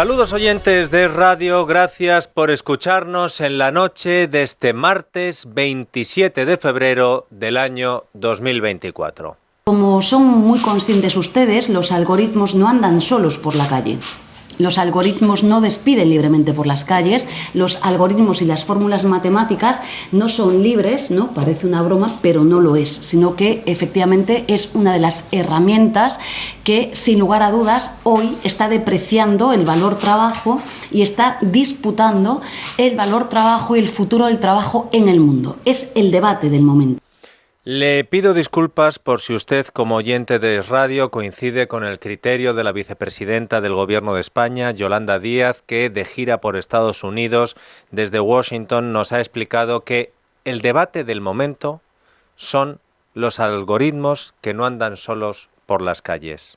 Saludos oyentes de radio, gracias por escucharnos en la noche de este martes 27 de febrero del año 2024. Como son muy conscientes ustedes, los algoritmos no andan solos por la calle. Los algoritmos no despiden libremente por las calles, los algoritmos y las fórmulas matemáticas no son libres, ¿no? Parece una broma, pero no lo es, sino que efectivamente es una de las herramientas que, sin lugar a dudas, hoy está depreciando el valor trabajo y está disputando el valor trabajo y el futuro del trabajo en el mundo. Es el debate del momento. Le pido disculpas por si usted, como oyente de radio, coincide con el criterio de la vicepresidenta del Gobierno de España, Yolanda Díaz, que de gira por Estados Unidos desde Washington nos ha explicado que el debate del momento son los algoritmos que no andan solos por las calles.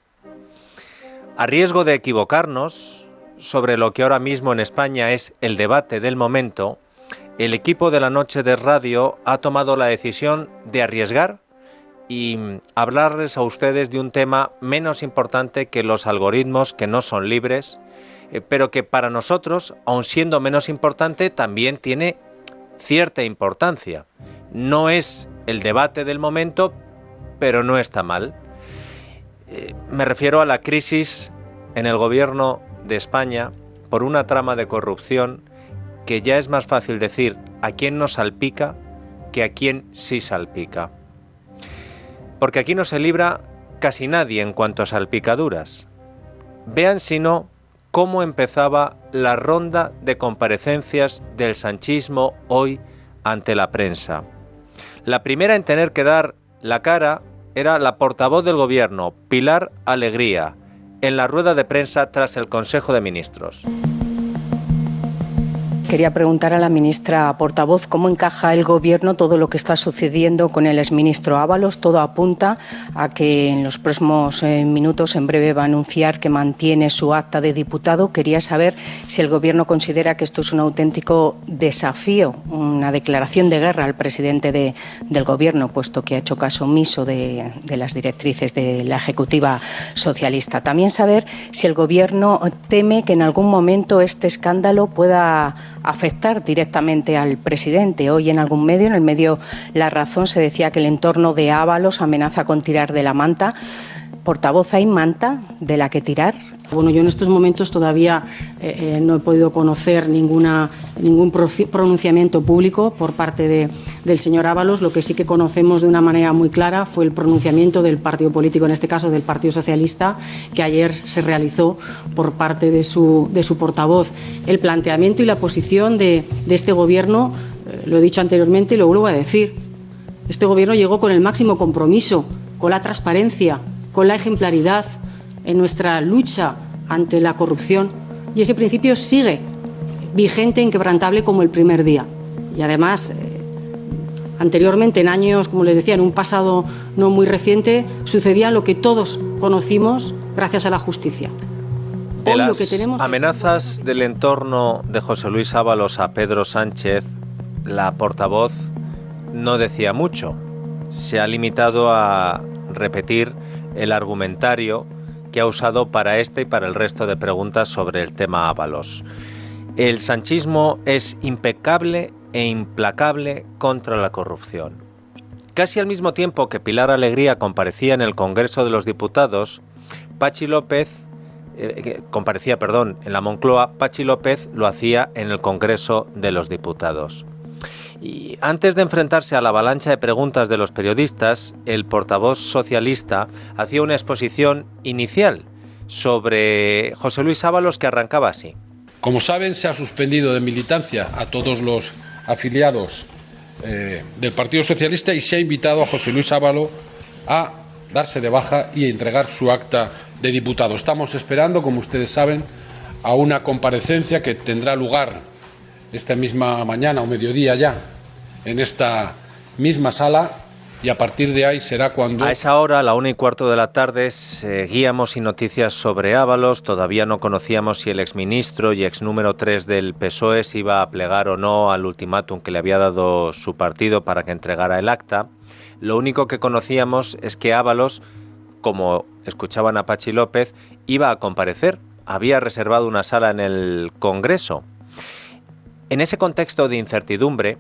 A riesgo de equivocarnos sobre lo que ahora mismo en España es el debate del momento, el equipo de la noche de radio ha tomado la decisión de arriesgar y hablarles a ustedes de un tema menos importante que los algoritmos que no son libres, pero que para nosotros, aun siendo menos importante, también tiene cierta importancia. No es el debate del momento, pero no está mal. Me refiero a la crisis en el gobierno de España por una trama de corrupción que ya es más fácil decir a quién no salpica que a quién sí salpica. Porque aquí no se libra casi nadie en cuanto a salpicaduras. Vean si no cómo empezaba la ronda de comparecencias del sanchismo hoy ante la prensa. La primera en tener que dar la cara era la portavoz del gobierno, Pilar Alegría, en la rueda de prensa tras el Consejo de Ministros. Quería preguntar a la ministra portavoz cómo encaja el Gobierno todo lo que está sucediendo con el exministro Ábalos. Todo apunta a que en los próximos minutos, en breve, va a anunciar que mantiene su acta de diputado. Quería saber si el Gobierno considera que esto es un auténtico desafío, una declaración de guerra al presidente del Gobierno, puesto que ha hecho caso omiso de las directrices de la Ejecutiva socialista. También saber si el Gobierno teme que en algún momento este escándalo pueda afectar directamente al presidente. Hoy en algún medio, en el medio La Razón, se decía que el entorno de Ábalos amenaza con tirar de la manta. Portavoz, ¿hay manta de la que tirar? Bueno, yo en estos momentos todavía no he podido conocer ningún pronunciamiento público por parte del señor Ábalos. Lo que sí que conocemos de una manera muy clara fue el pronunciamiento del partido político, en este caso del Partido Socialista, que ayer se realizó por parte de su portavoz. El planteamiento y la posición de este Gobierno, lo he dicho anteriormente y lo vuelvo a decir, este Gobierno llegó con el máximo compromiso, con la transparencia, con la ejemplaridad en nuestra lucha ante la corrupción, y ese principio sigue vigente, inquebrantable como el primer día. Y además, anteriormente, en años, como les decía, en un pasado no muy reciente, sucedía lo que todos conocimos gracias a la justicia. De las amenazas del entorno de José Luis Ábalos a Pedro Sánchez, la portavoz no decía mucho. Se ha limitado a repetir el argumentario que ha usado para esta y para el resto de preguntas sobre el tema Ábalos. El sanchismo es impecable e implacable contra la corrupción. Casi al mismo tiempo que Pilar Alegría comparecía en el Congreso de los Diputados, en la Moncloa, Patxi López lo hacía en el Congreso de los Diputados. Y antes de enfrentarse a la avalancha de preguntas de los periodistas, el portavoz socialista hacía una exposición inicial sobre José Luis Ábalos que arrancaba así. Como saben, se ha suspendido de militancia a todos los afiliados del Partido Socialista y se ha invitado a José Luis Ábalos a darse de baja y a entregar su acta de diputado. Estamos esperando, como ustedes saben, a una comparecencia que tendrá lugar esta misma mañana o mediodía ya en esta misma sala, y a partir de ahí será cuando... A esa hora, a la 1:15 de la tarde, seguíamos sin noticias sobre Ábalos. Todavía no conocíamos si el exministro y ex número 3 del PSOE se iba a plegar o no al ultimátum que le había dado su partido para que entregara el acta. Lo único que conocíamos es que Ábalos, como escuchaban a Patxi López, iba a comparecer había reservado una sala en el Congreso. En ese contexto de incertidumbre,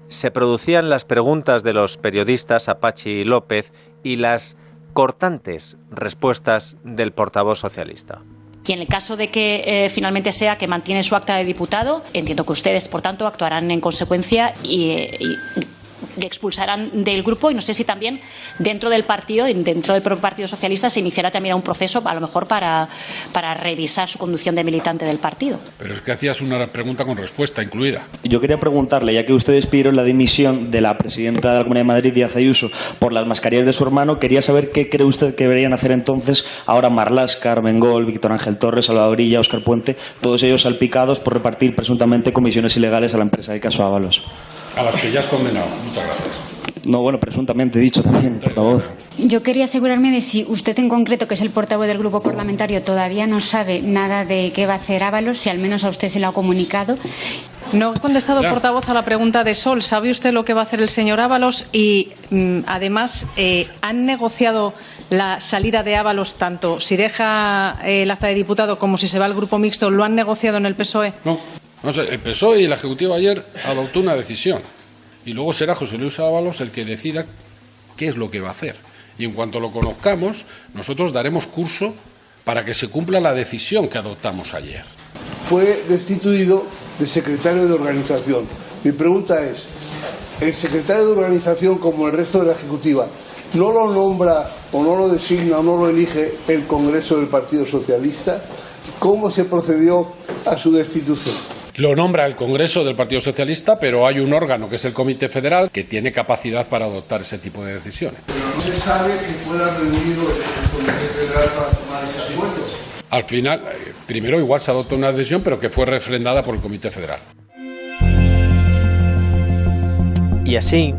se producían las preguntas de los periodistas a Patxi López y las cortantes respuestas del portavoz socialista. Y en el caso de que finalmente sea que mantiene su acta de diputado, entiendo que ustedes, por tanto, actuarán en consecuencia y le expulsarán del grupo, y no sé si también dentro del partido, dentro del propio Partido Socialista, se iniciará también un proceso, a lo mejor para revisar su conducción de militante del partido. Pero es que hacías una pregunta con respuesta incluida. Yo quería preguntarle, ya que ustedes pidieron la dimisión de la presidenta de la Comunidad de Madrid, Díaz Ayuso, por las mascarillas de su hermano, quería saber qué cree usted que deberían hacer entonces ahora Marlaska, Armengol, Víctor Ángel Torres, Salvadorilla, Óscar Puente, todos ellos salpicados por repartir presuntamente comisiones ilegales a la empresa del caso Ábalos. A las que ya has condenado. Muchas gracias. No, bueno, presuntamente dicho también, portavoz. Yo quería asegurarme de si usted en concreto, que es el portavoz del grupo parlamentario, todavía no sabe nada de qué va a hacer Ábalos, si al menos a usted se lo ha comunicado. No ha contestado el portavoz a la pregunta de Sol. ¿Sabe usted lo que va a hacer el señor Ábalos? Y además, ¿han negociado la salida de Ábalos, tanto si deja el acta de diputado como si se va al grupo mixto? ¿Lo han negociado en el PSOE? No sé, el PSOE y el Ejecutivo ayer adoptó una decisión y luego será José Luis Ábalos el que decida qué es lo que va a hacer. Y en cuanto lo conozcamos, nosotros daremos curso para que se cumpla la decisión que adoptamos ayer. Fue destituido de secretario de organización. Mi pregunta es, ¿el secretario de organización, como el resto de la Ejecutiva, no lo nombra o no lo designa o no lo elige el Congreso del Partido Socialista? ¿Cómo se procedió a su destitución? Lo nombra el Congreso del Partido Socialista, pero hay un órgano, que es el Comité Federal, que tiene capacidad para adoptar ese tipo de decisiones. Pero no se sabe que fuera reunido el Comité Federal para tomar ese acuerdo. Al final, primero igual se adoptó una decisión, pero que fue refrendada por el Comité Federal. Y así,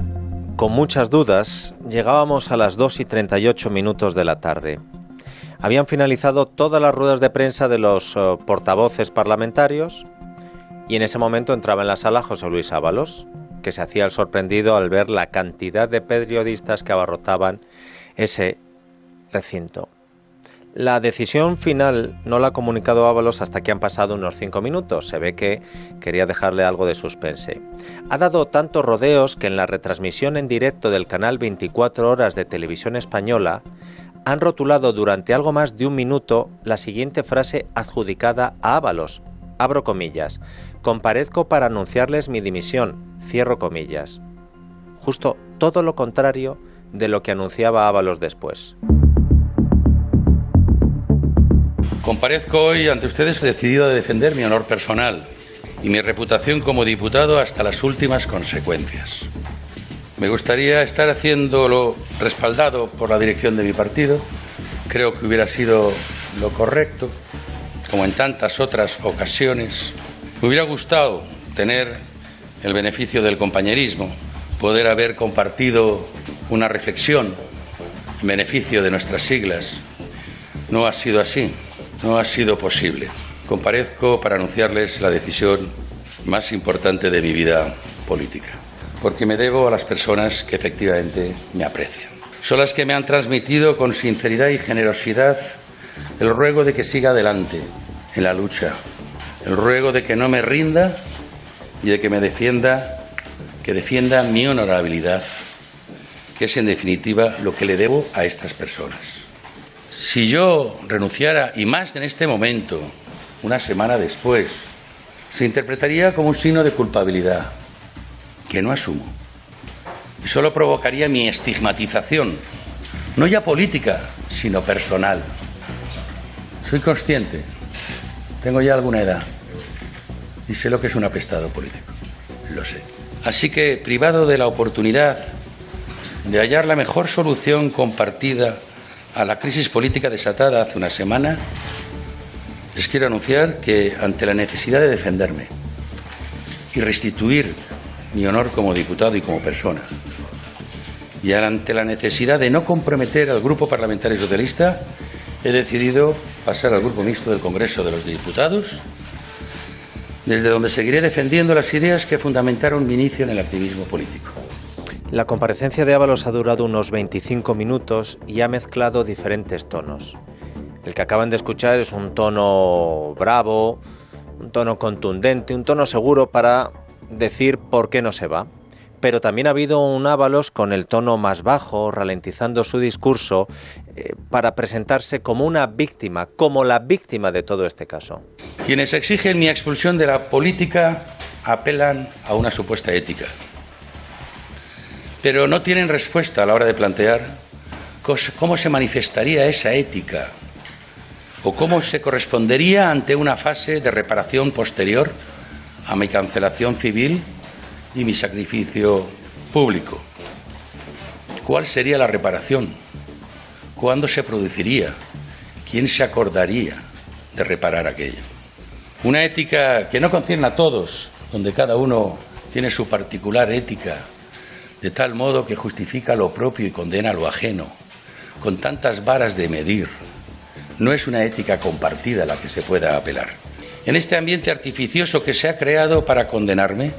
con muchas dudas, llegábamos a las 2:38 de la tarde. Habían finalizado todas las ruedas de prensa de los portavoces parlamentarios y en ese momento entraba en la sala José Luis Ábalos, que se hacía el sorprendido al ver la cantidad de periodistas que abarrotaban ese recinto. La decisión final no la ha comunicado Ábalos hasta que han pasado unos 5 minutos. Se ve que quería dejarle algo de suspense. Ha dado tantos rodeos que en la retransmisión en directo del canal 24 Horas de Televisión Española han rotulado durante algo más de un minuto la siguiente frase adjudicada a Ábalos. Abro comillas. Comparezco para anunciarles mi dimisión. Cierro comillas. Justo todo lo contrario de lo que anunciaba Ábalos después. Comparezco hoy ante ustedes decidido a defender mi honor personal y mi reputación como diputado hasta las últimas consecuencias. Me gustaría estar haciéndolo respaldado por la dirección de mi partido. Creo que hubiera sido lo correcto, como en tantas otras ocasiones. Me hubiera gustado tener el beneficio del compañerismo, poder haber compartido una reflexión en beneficio de nuestras siglas. No ha sido así. No ha sido posible. Comparezco para anunciarles la decisión más importante de mi vida política, porque me debo a las personas que efectivamente me aprecian. Son las que me han transmitido con sinceridad y generosidad el ruego de que siga adelante en la lucha, el ruego de que no me rinda y de que me defienda, que defienda mi honorabilidad, que es en definitiva lo que le debo a estas personas. Si yo renunciara, y más en este momento, una semana después, se interpretaría como un signo de culpabilidad, que no asumo. Y solo provocaría mi estigmatización, no ya política, sino personal. Soy consciente, tengo ya alguna edad, y sé lo que es un apestado político, lo sé. Así que, privado de la oportunidad de hallar la mejor solución compartida a la crisis política desatada hace una semana, les quiero anunciar que ante la necesidad de defenderme y restituir mi honor como diputado y como persona, y ante la necesidad de no comprometer al Grupo Parlamentario Socialista, he decidido pasar al Grupo Mixto del Congreso de los Diputados, desde donde seguiré defendiendo las ideas que fundamentaron mi inicio en el activismo político. La comparecencia de Ábalos ha durado unos 25 minutos y ha mezclado diferentes tonos. El que acaban de escuchar es un tono bravo, un tono contundente, un tono seguro para decir por qué no se va. Pero también ha habido un Ábalos con el tono más bajo, ralentizando su discurso, para presentarse como una víctima, como la víctima de todo este caso. Quienes exigen mi expulsión de la política apelan a una supuesta ética, pero no tienen respuesta a la hora de plantear cómo se manifestaría esa ética o cómo se correspondería ante una fase de reparación posterior a mi cancelación civil y mi sacrificio público. ¿Cuál sería la reparación? ¿Cuándo se produciría? ¿Quién se acordaría de reparar aquello? Una ética que no concierne a todos, donde cada uno tiene su particular ética, de tal modo que justifica lo propio y condena lo ajeno, con tantas varas de medir. No es una ética compartida a la que se pueda apelar. En este ambiente artificioso que se ha creado para condenarme,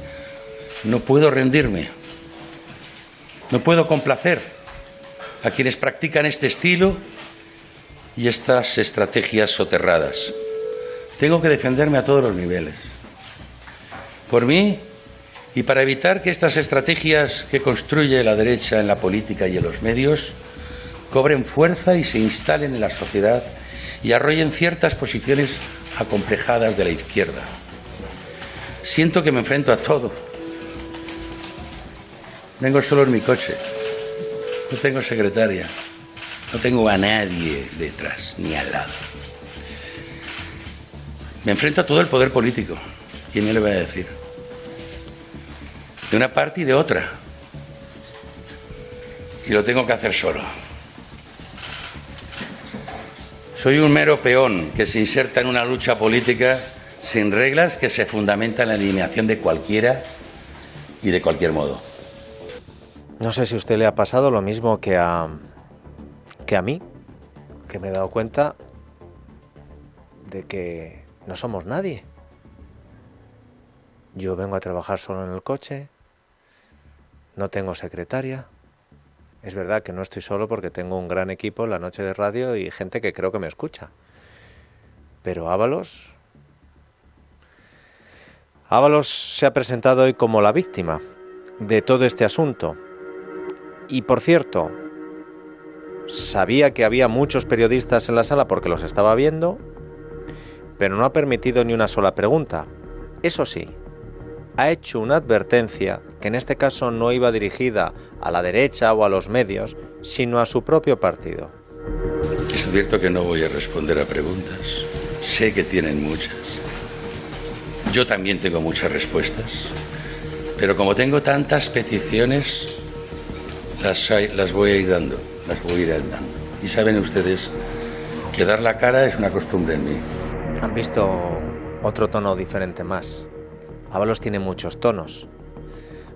no puedo rendirme, no puedo complacer a quienes practican este estilo y estas estrategias soterradas. Tengo que defenderme a todos los niveles. Por mí y para evitar que estas estrategias que construye la derecha en la política y en los medios cobren fuerza y se instalen en la sociedad y arrollen ciertas posiciones acomplejadas de la izquierda. Siento que me enfrento a todo. Vengo solo en mi coche, no tengo secretaria, no tengo a nadie detrás ni al lado. Me enfrento a todo el poder político. ¿Quién me lo va a decir? De una parte y de otra. Y lo tengo que hacer solo. Soy un mero peón que se inserta en una lucha política sin reglas que se fundamenta en la eliminación de cualquiera y de cualquier modo. No sé si a usted le ha pasado lo mismo que a mí, que me he dado cuenta de que no somos nadie. Yo vengo a trabajar solo en el coche, no tengo secretaria. Es verdad que no estoy solo porque tengo un gran equipo en la noche de radio y gente que creo que me escucha. Pero Ábalos se ha presentado hoy como la víctima de todo este asunto. Y por cierto, sabía que había muchos periodistas en la sala porque los estaba viendo, pero no ha permitido ni una sola pregunta. Eso sí, ha hecho una advertencia que en este caso no iba dirigida a la derecha o a los medios, sino a su propio partido. Les advierto que no voy a responder a preguntas. Sé que tienen muchas. Yo también tengo muchas respuestas. Pero como tengo tantas peticiones, las voy a ir dando. Y saben ustedes que dar la cara es una costumbre en mí. Han visto otro tono diferente más. Ábalos tiene muchos tonos.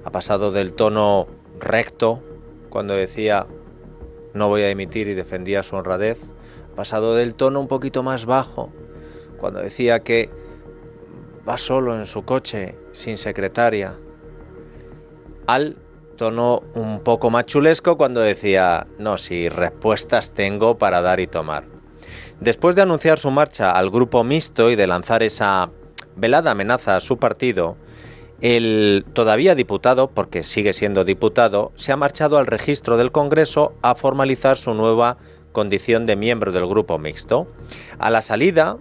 Ha pasado del tono recto, cuando decía no voy a dimitir y defendía su honradez. Ha pasado del tono un poquito más bajo, cuando decía que va solo en su coche, sin secretaria, al tono un poco más chulesco cuando decía no, si respuestas tengo para dar y tomar. Después de anunciar su marcha al grupo mixto y de lanzar esa velada amenaza a su partido, el todavía diputado, porque sigue siendo diputado, se ha marchado al registro del Congreso a formalizar su nueva condición de miembro del grupo mixto. A la salida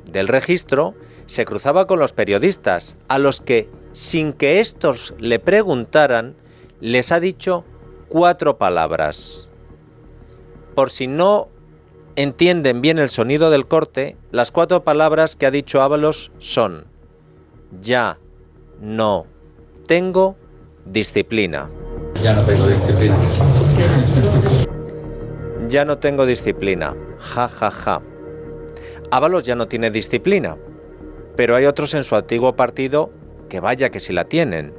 del registro se cruzaba con los periodistas, a los que, sin que estos le preguntaran, les ha dicho 4 palabras. Por si no entienden bien el sonido del corte, las 4 palabras que ha dicho Ábalos son: ya no tengo disciplina. Ya no tengo disciplina. Ya no tengo disciplina. Ja, ja, ja. Ábalos ya no tiene disciplina, pero hay otros en su antiguo partido que vaya que sí la tienen.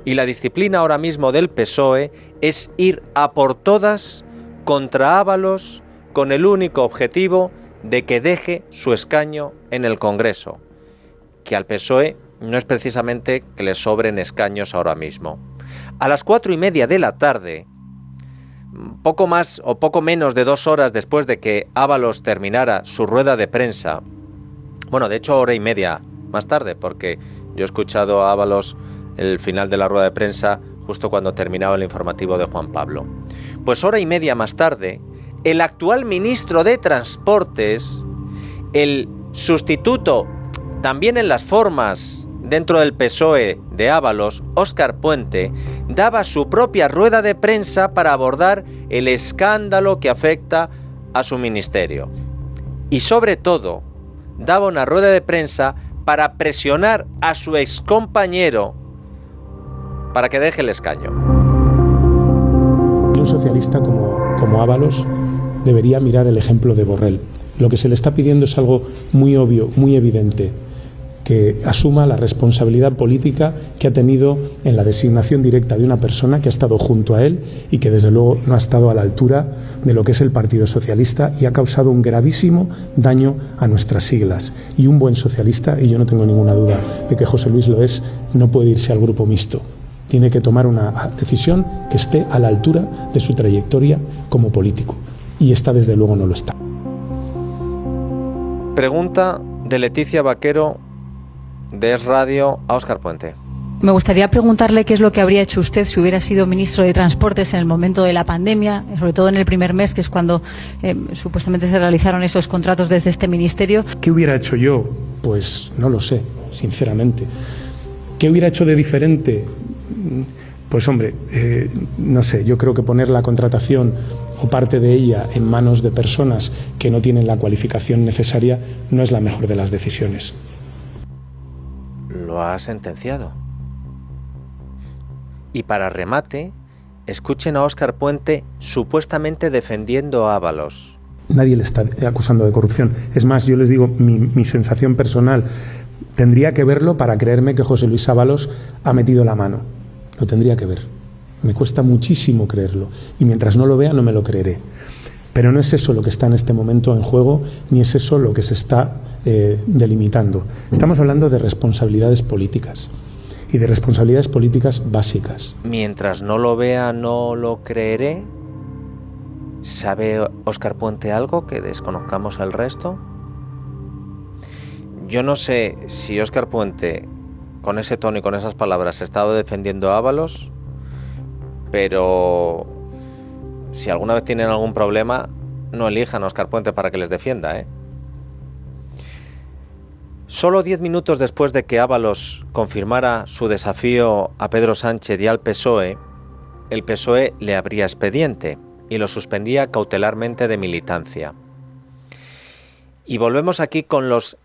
Y la disciplina ahora mismo del PSOE es ir a por todas contra Ábalos con el único objetivo de que deje su escaño en el Congreso, que al PSOE no es precisamente que le sobren escaños ahora mismo. A las 4:30 de la tarde poco más o poco menos de 2 horas después de que Ábalos terminara su rueda de prensa, bueno, de hecho 1h30 más tarde, porque yo he escuchado a Ábalos el final de la rueda de prensa justo cuando terminaba el informativo de Juan Pablo. Pues 1h30 más tarde, el actual ministro de Transportes, el sustituto también en las formas dentro del PSOE de Ábalos, Óscar Puente, daba su propia rueda de prensa para abordar el escándalo que afecta a su ministerio. Y sobre todo, daba una rueda de prensa para presionar a su excompañero para que deje el escaño. Un socialista como Ábalos debería mirar el ejemplo de Borrell. Lo que se le está pidiendo es algo muy obvio, muy evidente, que asuma la responsabilidad política que ha tenido en la designación directa de una persona que ha estado junto a él y que desde luego no ha estado a la altura de lo que es el Partido Socialista y ha causado un gravísimo daño a nuestras siglas. Y un buen socialista, y yo no tengo ninguna duda de que José Luis lo es, no puede irse al grupo mixto. Tiene que tomar una decisión que esté a la altura de su trayectoria como político. Y esta desde luego no lo está. Pregunta de Leticia Vaquero de Es Radio a Óscar Puente. Me gustaría preguntarle qué es lo que habría hecho usted si hubiera sido ministro de Transportes en el momento de la pandemia, sobre todo en el primer mes, que es cuando supuestamente se realizaron esos contratos desde este ministerio. ¿Qué hubiera hecho yo? Pues no lo sé, sinceramente. ¿Qué hubiera hecho de diferente? Pues hombre, no sé, yo creo que poner la contratación o parte de ella en manos de personas que no tienen la cualificación necesaria no es la mejor de las decisiones. Lo ha sentenciado. Y para remate, escuchen a Óscar Puente supuestamente defendiendo a Ábalos. Nadie le está acusando de corrupción. Es más, yo les digo, mi sensación personal, tendría que verlo para creerme que José Luis Ábalos ha metido la mano. Lo tendría que ver. Me cuesta muchísimo creerlo. Y mientras no lo vea, no me lo creeré. Pero no es eso lo que está en este momento en juego, ni es eso lo que se está delimitando. Estamos hablando de responsabilidades políticas. Y de responsabilidades políticas básicas. Mientras no lo vea, no lo creeré. ¿Sabe Óscar Puente algo que desconozcamos el resto? Yo no sé si Óscar Puente, con ese tono y con esas palabras, ha estado defendiendo a Ábalos, pero si alguna vez tienen algún problema, no elijan a Óscar Puente para que les defienda, ¿eh? Solo 10 minutos después de que Ábalos confirmara su desafío a Pedro Sánchez y al PSOE, el PSOE le abría expediente y lo suspendía cautelarmente de militancia. Y volvemos aquí con los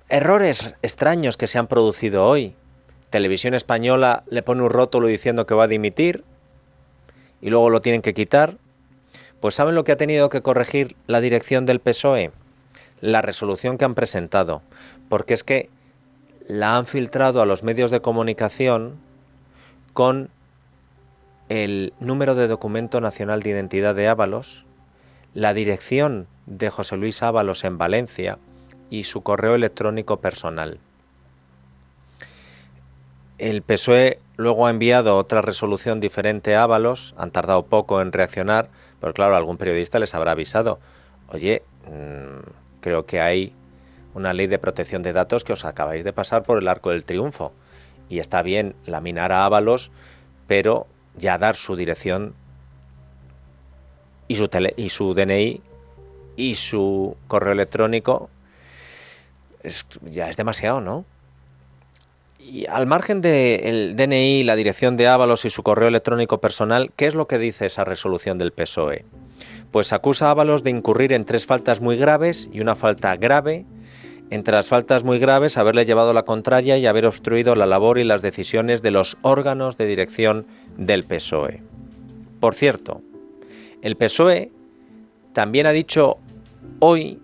errores extraños que se han producido hoy. Televisión Española le pone un rótulo diciendo que va a dimitir y luego lo tienen que quitar. Pues ¿saben lo que ha tenido que corregir la dirección del PSOE? La resolución que han presentado, porque es que la han filtrado a los medios de comunicación con el número de documento nacional de identidad de Ábalos, la dirección de José Luis Ábalos en Valencia y su correo electrónico personal. El PSOE luego ha enviado otra resolución diferente a Ábalos, han tardado poco en reaccionar, pero claro, algún periodista les habrá avisado, oye, creo que hay una ley de protección de datos que os acabáis de pasar por el arco del triunfo. Y está bien laminar a Ábalos, pero ya dar su dirección y su DNI y su correo electrónico ya es demasiado, ¿no? Y al margen del DNI, la dirección de Ábalos y su correo electrónico personal, ¿qué es lo que dice esa resolución del PSOE? Pues acusa a Ábalos de incurrir en 3 faltas muy graves y una falta grave. Entre las faltas muy graves, haberle llevado la contraria y haber obstruido la labor y las decisiones de los órganos de dirección del PSOE. Por cierto, el PSOE también ha dicho hoy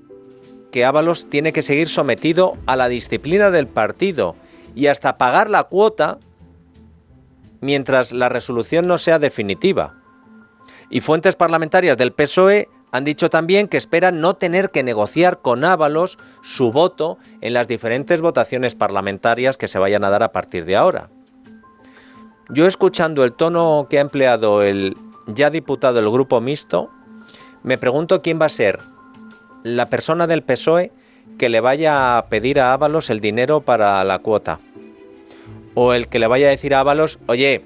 que Ábalos tiene que seguir sometido a la disciplina del partido y hasta pagar la cuota mientras la resolución no sea definitiva. Y fuentes parlamentarias del PSOE han dicho también que esperan no tener que negociar con Ábalos su voto en las diferentes votaciones parlamentarias que se vayan a dar a partir de ahora. Yo, escuchando el tono que ha empleado el ya diputado del Grupo Mixto, me pregunto quién va a ser la persona del PSOE que le vaya a pedir a Ábalos el dinero para la cuota. O el que le vaya a decir a Ábalos, oye,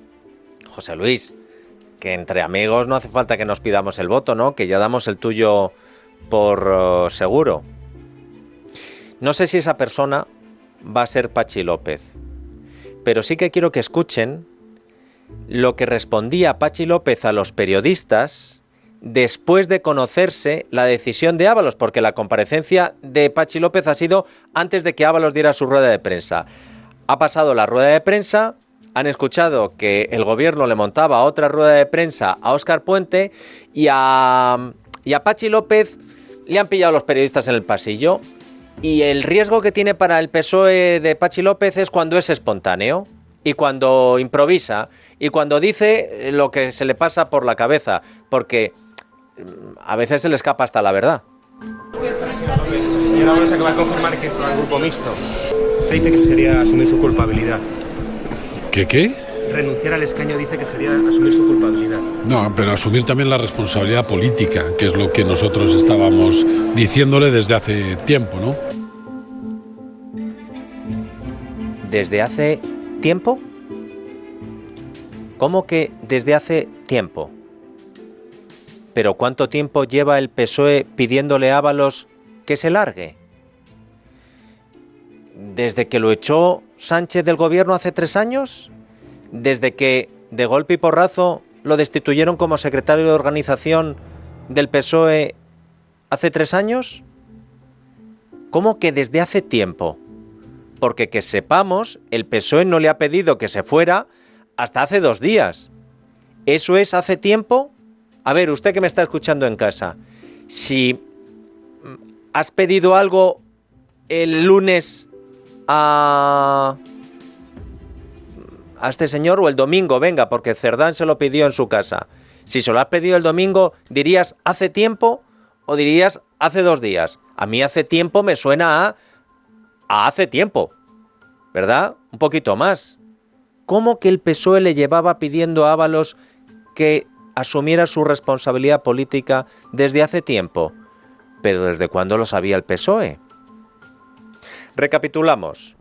José Luis, que entre amigos no hace falta que nos pidamos el voto, ¿no? Que ya damos el tuyo por seguro. No sé si esa persona va a ser Patxi López, pero sí que quiero que escuchen lo que respondía Patxi López a los periodistas después de conocerse la decisión de Ábalos, porque la comparecencia de Patxi López ha sido antes de que Ábalos diera su rueda de prensa. Ha pasado la rueda de prensa, han escuchado que el gobierno le montaba otra rueda de prensa a Óscar Puente y a Patxi López le han pillado los periodistas en el pasillo, y el riesgo que tiene para el PSOE de Patxi López es cuando es espontáneo y cuando improvisa y cuando dice lo que se le pasa por la cabeza, porque a veces se le escapa hasta la verdad. Señora Ábalos acaba de confirmar que se va al Grupo Mixto. Usted dice que sería asumir su culpabilidad. ¿Qué? Renunciar al escaño dice que sería asumir su culpabilidad. No, pero asumir también la responsabilidad política, que es lo que nosotros estábamos diciéndole desde hace tiempo, ¿no? ¿Desde hace tiempo? ¿Cómo que desde hace tiempo? ¿Pero cuánto tiempo lleva el PSOE pidiéndole a Ábalos que se largue? ¿Desde que lo echó Sánchez del gobierno hace 3 años? ¿Desde que de golpe y porrazo lo destituyeron como secretario de organización del PSOE hace 3 años? ¿Cómo que desde hace tiempo? Porque que sepamos, el PSOE no le ha pedido que se fuera hasta hace 2 días. ¿Eso es hace tiempo? A ver, usted que me está escuchando en casa, si has pedido algo el lunes a este señor o el domingo, venga, porque Cerdán se lo pidió en su casa. Si se lo has pedido el domingo, ¿dirías hace tiempo o dirías hace 2 días? A mí hace tiempo me suena a hace tiempo, ¿verdad? Un poquito más. ¿Cómo que el PSOE le llevaba pidiendo a Ábalos que asumiera su responsabilidad política desde hace tiempo? ¿Pero desde cuándo lo sabía el PSOE? Recapitulamos.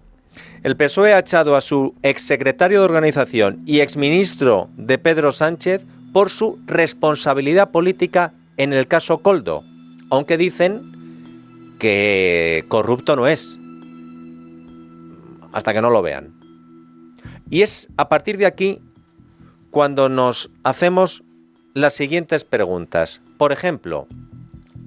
El PSOE ha echado a su exsecretario de organización y exministro de Pedro Sánchez por su responsabilidad política en el caso Koldo, aunque dicen que corrupto no es, hasta que no lo vean. Y es a partir de aquí cuando nos hacemos las siguientes preguntas. Por ejemplo,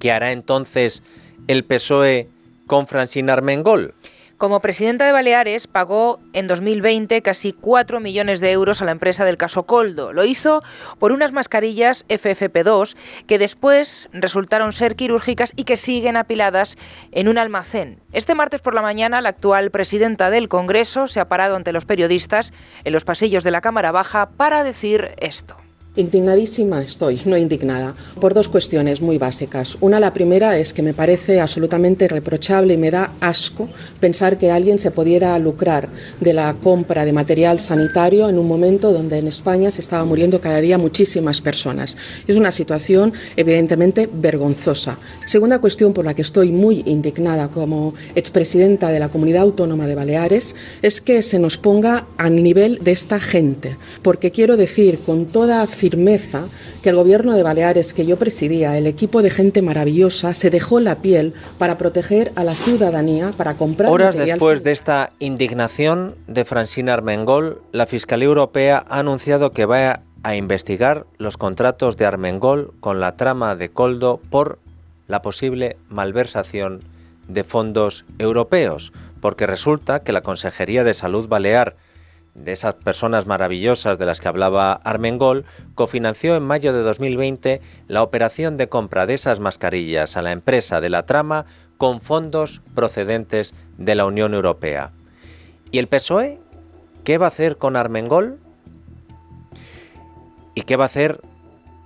¿qué hará entonces el PSOE con Francina Armengol? Como presidenta de Baleares, pagó en 2020 casi 4 millones de euros a la empresa del caso Koldo. Lo hizo por unas mascarillas FFP2 que después resultaron ser quirúrgicas y que siguen apiladas en un almacén. Este martes por la mañana, la actual presidenta del Congreso se ha parado ante los periodistas en los pasillos de la Cámara Baja para decir esto. Indignadísima estoy, no indignada, por 2 cuestiones muy básicas. La primera es que me parece absolutamente reprochable y me da asco pensar que alguien se pudiera lucrar de la compra de material sanitario en un momento donde en España se estaba muriendo cada día muchísimas personas. Es una situación evidentemente vergonzosa. Segunda cuestión por la que estoy muy indignada como expresidenta de la Comunidad Autónoma de Baleares es que se nos ponga al nivel de esta gente, porque quiero decir con toda firmeza que el gobierno de Baleares que yo presidía, el equipo de gente maravillosa, se dejó la piel para proteger a la ciudadanía, para comprar horas material. Después de esta indignación de Francina Armengol, la Fiscalía Europea ha anunciado que va a investigar los contratos de Armengol con la trama de Koldo por la posible malversación de fondos europeos, porque resulta que la Consejería de Salud Balear, de esas personas maravillosas de las que hablaba Armengol, cofinanció en mayo de 2020 la operación de compra de esas mascarillas a la empresa de la trama con fondos procedentes de la Unión Europea. ¿Y el PSOE? ¿Qué va a hacer con Armengol? ¿Y qué va a hacer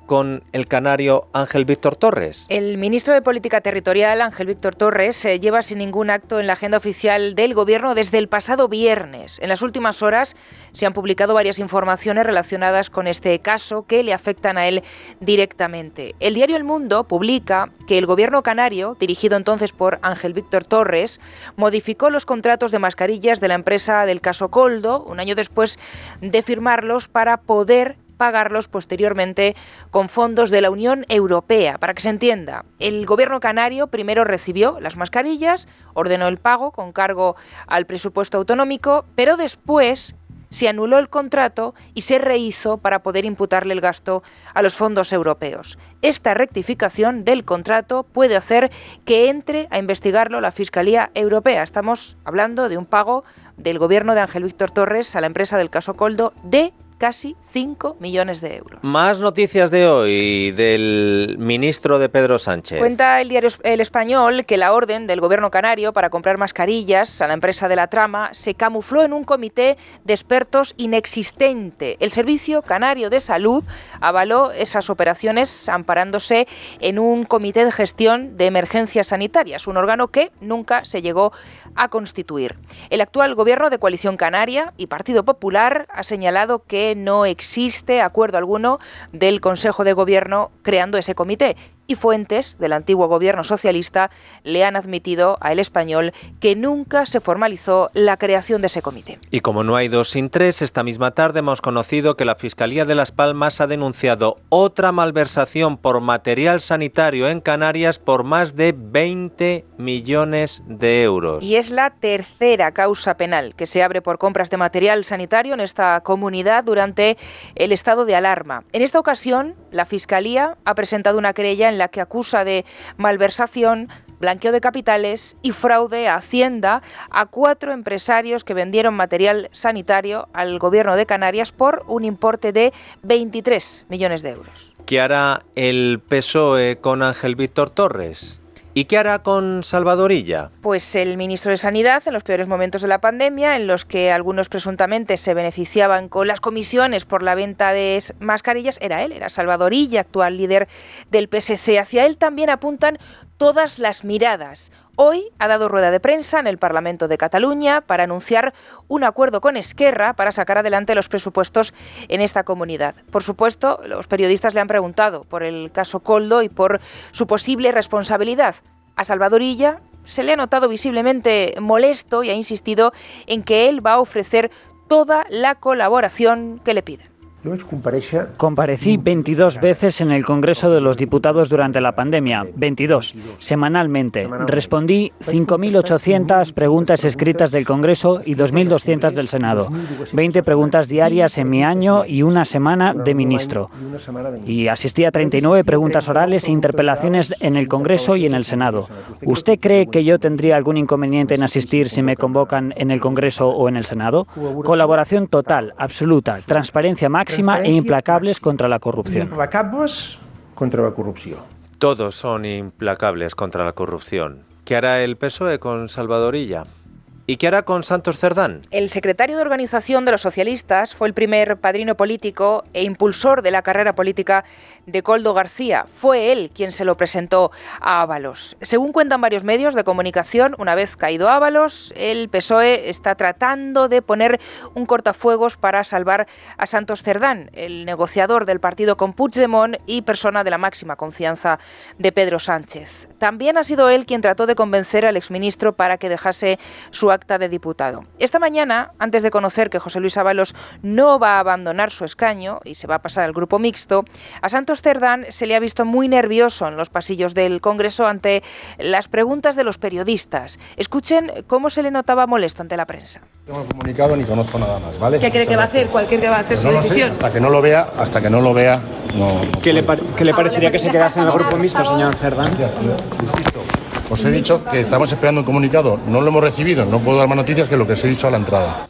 con el canario Ángel Víctor Torres? El ministro de Política Territorial, Ángel Víctor Torres, lleva sin ningún acto en la agenda oficial del Gobierno desde el pasado viernes. En las últimas horas se han publicado varias informaciones relacionadas con este caso que le afectan a él directamente. El diario El Mundo publica que el Gobierno canario, dirigido entonces por Ángel Víctor Torres, modificó los contratos de mascarillas de la empresa del caso Koldo, un año después de firmarlos, para poder pagarlos posteriormente con fondos de la Unión Europea. Para que se entienda, el Gobierno canario primero recibió las mascarillas, ordenó el pago con cargo al presupuesto autonómico, pero después se anuló el contrato y se rehizo para poder imputarle el gasto a los fondos europeos. Esta rectificación del contrato puede hacer que entre a investigarlo la Fiscalía Europea. Estamos hablando de un pago del Gobierno de Ángel Víctor Torres a la empresa del caso Koldo de casi 5 millones de euros. Más noticias de hoy del ministro de Pedro Sánchez. Cuenta el diario El Español que la orden del Gobierno canario para comprar mascarillas a la empresa de la trama se camufló en un comité de expertos inexistente. El Servicio Canario de Salud avaló esas operaciones amparándose en un comité de gestión de emergencias sanitarias, un órgano que nunca se llegó a constituir. El actual Gobierno de Coalición Canaria y Partido Popular ha señalado que no existe acuerdo alguno del Consejo de Gobierno creando ese comité, y fuentes del antiguo gobierno socialista le han admitido a El Español que nunca se formalizó la creación de ese comité. Y como no hay dos sin tres, esta misma tarde hemos conocido que la Fiscalía de Las Palmas ha denunciado otra malversación por material sanitario en Canarias por más de 20 millones de euros. Y es la tercera causa penal que se abre por compras de material sanitario en esta comunidad durante el estado de alarma. En esta ocasión, la Fiscalía ha presentado una querella en la que acusa de malversación, blanqueo de capitales y fraude a Hacienda a 4 empresarios que vendieron material sanitario al Gobierno de Canarias por un importe de 23 millones de euros. ¿Qué hará el PSOE con Ángel Víctor Torres? ¿Y qué hará con Salvador Illa? Pues el ministro de Sanidad, en los peores momentos de la pandemia, en los que algunos presuntamente se beneficiaban con las comisiones por la venta de mascarillas, era él, era Salvador Illa, actual líder del PSC. Hacia él también apuntan todas las miradas. Hoy ha dado rueda de prensa en el Parlamento de Cataluña para anunciar un acuerdo con Esquerra para sacar adelante los presupuestos en esta comunidad. Por supuesto, los periodistas le han preguntado por el caso Koldo y por su posible responsabilidad. A Salvador Illa se le ha notado visiblemente molesto y ha insistido en que él va a ofrecer toda la colaboración que le piden. Comparecí 22 veces en el Congreso de los Diputados durante la pandemia, 22, semanalmente. Respondí 5.800 preguntas escritas del Congreso y 2.200 del Senado. 20 preguntas diarias en mi año y una semana de ministro. Y asistí a 39 preguntas orales e interpelaciones en el Congreso y en el Senado. ¿Usted cree que yo tendría algún inconveniente en asistir si me convocan en el Congreso o en el Senado? Colaboración total, absoluta, transparencia máxima e implacables contra la corrupción. Todos son implacables contra la corrupción. ¿Qué hará el PSOE con Salvador Illa? ¿Y qué hará con Santos Cerdán? El secretario de organización de los socialistas fue el primer padrino político e impulsor de la carrera política de Koldo García. Fue él quien se lo presentó a Ábalos. Según cuentan varios medios de comunicación, una vez caído Ábalos, el PSOE está tratando de poner un cortafuegos para salvar a Santos Cerdán, el negociador del partido con Puigdemont y persona de la máxima confianza de Pedro Sánchez. También ha sido él quien trató de convencer al exministro para que dejase su acta de diputado. Esta mañana, antes de conocer que José Luis Ábalos no va a abandonar su escaño y se va a pasar al grupo mixto, a Santos Cerdán se le ha visto muy nervioso en los pasillos del Congreso ante las preguntas de los periodistas. Escuchen cómo se le notaba molesto ante la prensa. No hemos comunicado ni conozco nada más, ¿vale? ¿Qué cree que va a hacer? ¿Cuál cree que va a hacer su decisión? Hasta que no lo vea, no. ¿Qué le parecería que se quedase en el grupo mixto, señor Cerdán? Os he dicho que estamos esperando un comunicado, no lo hemos recibido, no puedo dar más noticias que lo que os he dicho a la entrada.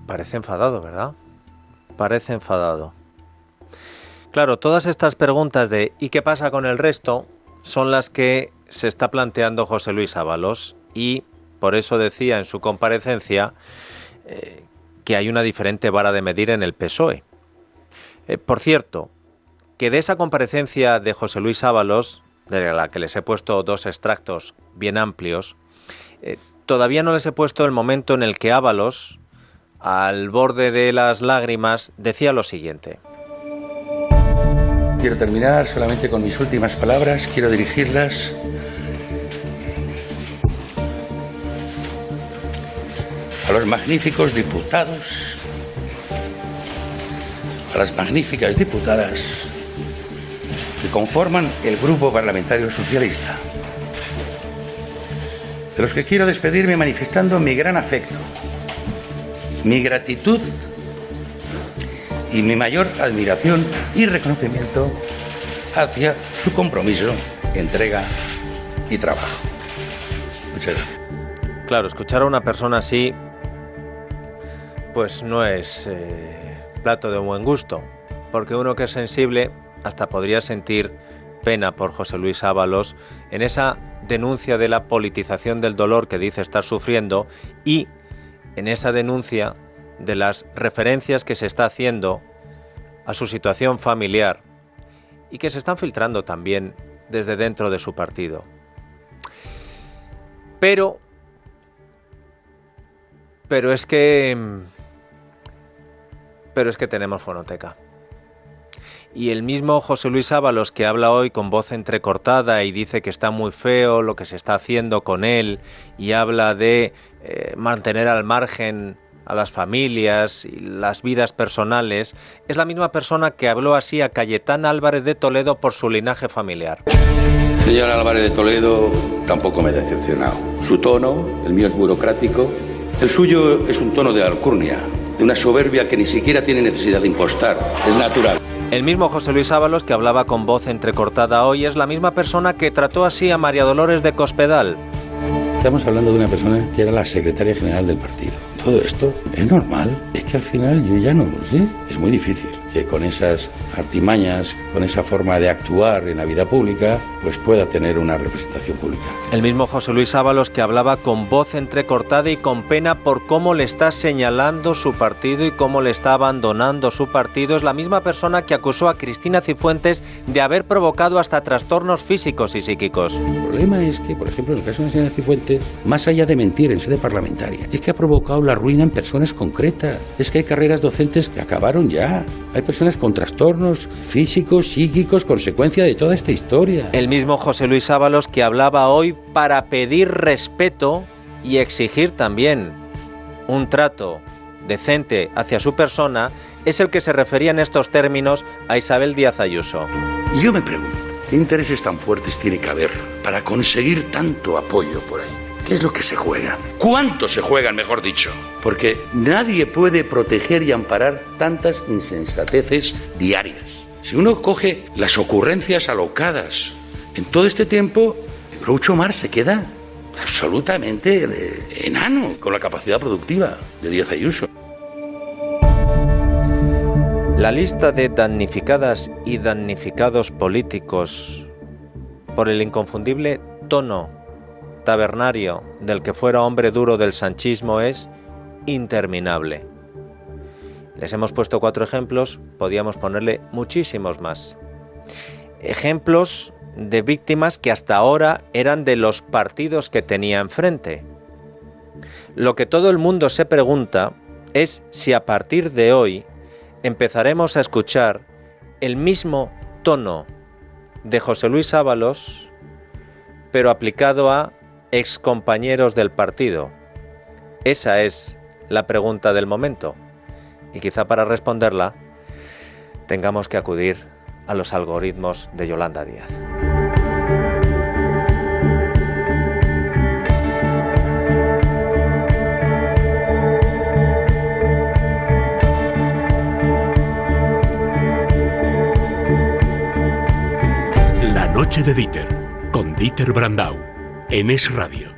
Parece enfadado, ¿verdad? Parece enfadado. Claro, todas estas preguntas de ¿y qué pasa con el resto? Son las que se está planteando José Luis Ábalos y por eso decía en su comparecencia que hay una diferente vara de medir en el PSOE. Por cierto, que de esa comparecencia de José Luis Ábalos, de la que les he puesto 2 extractos bien amplios, todavía no les he puesto el momento en el que Ábalos, al borde de las lágrimas, decía lo siguiente. Quiero terminar solamente con mis últimas palabras, quiero dirigirlas a los magníficos diputados, a las magníficas diputadas que conforman el Grupo Parlamentario Socialista, de los que quiero despedirme manifestando mi gran afecto, mi gratitud y mi mayor admiración y reconocimiento hacia su compromiso, entrega y trabajo. Muchas gracias. Claro, escuchar a una persona así, pues no es plato de buen gusto, porque uno que es sensible hasta podría sentir pena por José Luis Ábalos en esa denuncia de la politización del dolor que dice estar sufriendo y en esa denuncia de las referencias que se está haciendo a su situación familiar y que se están filtrando también desde dentro de su partido. Pero es que tenemos fonoteca. Y el mismo José Luis Ábalos, que habla hoy con voz entrecortada y dice que está muy feo lo que se está haciendo con él y habla de mantener al margen a las familias y las vidas personales, es la misma persona que habló así a Cayetana Álvarez de Toledo por su linaje familiar. Señor Álvarez de Toledo, tampoco me he decepcionado. Su tono, el mío es burocrático, el suyo es un tono de alcurnia, de una soberbia que ni siquiera tiene necesidad de impostar, es natural. El mismo José Luis Ábalos, que hablaba con voz entrecortada hoy, es la misma persona que trató así a María Dolores de Cospedal. Estamos hablando de una persona que era la secretaria general del partido. Todo esto es normal. Es que al final yo ya no lo sé. Es muy difícil que con esas artimañas, con esa forma de actuar en la vida pública, pues pueda tener una representación pública. El mismo José Luis Ábalos, que hablaba con voz entrecortada y con pena por cómo le está señalando su partido y cómo le está abandonando su partido, es la misma persona que acusó a Cristina Cifuentes de haber provocado hasta trastornos físicos y psíquicos. El problema es que, por ejemplo, en el caso de la señora Cifuentes, más allá de mentir en sede parlamentaria, es que ha provocado la ruina en personas concretas. Es que hay carreras docentes que acabaron ya. Hay personas con trastornos físicos, psíquicos, consecuencia de toda esta historia. El mismo José Luis Ábalos, que hablaba hoy para pedir respeto y exigir también un trato decente hacia su persona, es el que se refería en estos términos a Isabel Díaz Ayuso. Yo me pregunto, ¿qué intereses tan fuertes tiene que haber para conseguir tanto apoyo por ahí? ¿Qué es lo que se juega? ¿Cuánto se juegan, mejor dicho? Porque nadie puede proteger y amparar tantas insensateces diarias. Si uno coge las ocurrencias alocadas en todo este tiempo, Groucho Marx se queda absolutamente enano con la capacidad productiva de Díaz Ayuso. La lista de damnificadas y damnificados políticos por el inconfundible tono tabernario del que fuera hombre duro del sanchismo es interminable. Les hemos puesto 4 ejemplos, podíamos ponerle muchísimos más. Ejemplos de víctimas que hasta ahora eran de los partidos que tenía enfrente. Lo que todo el mundo se pregunta es si a partir de hoy empezaremos a escuchar el mismo tono de José Luis Ábalos, pero aplicado a excompañeros del partido. Esa es la pregunta del momento. Y quizá para responderla tengamos que acudir a los algoritmos de Yolanda Díaz. La noche de Dieter, con Dieter Brandau, en Es Radio.